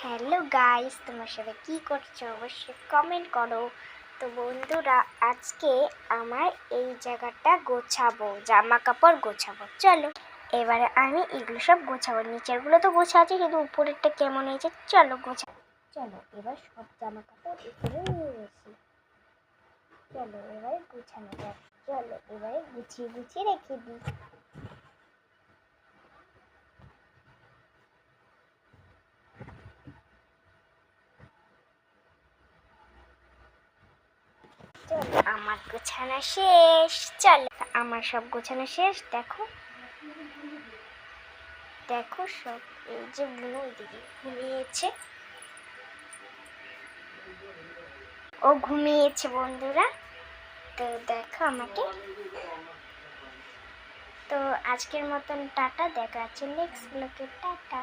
Hello guys, তোমরা সবাই কি করছো অবশ্যই কমেন্ট করো। তো বন্ধুরা, আজকে আমার এই জায়গাটা গোছাবো, জামা কাপড় গোছাবো। চলো এবারে আমি এগুলো সব গোছাবো। নিচেরগুলো তো গোছা আছে, কিন্তু উপরেরটা কেমন হয়েছে চলো গোছাবো। চলো এবার সব জামা কাপড় উপরে নিয়ে গেছি। চলো এবারে গোছানো যাক। চলো এবারে গুছিয়ে গুছিয়ে রেখে দিই। চলো আমার গোছানো শেষ। চলো আমার সব গোছানো শেষ। দেখো দেখো সব, এই যে বুনো ওইদিকে ঘুমিয়েছে, ও ঘুমিয়েছে বন্ধুরা। তো দেখো আমাকে। তো আজকের মতন টাটা, দেখা যাচ্ছে নেক্সট ব্লগে। টাটা।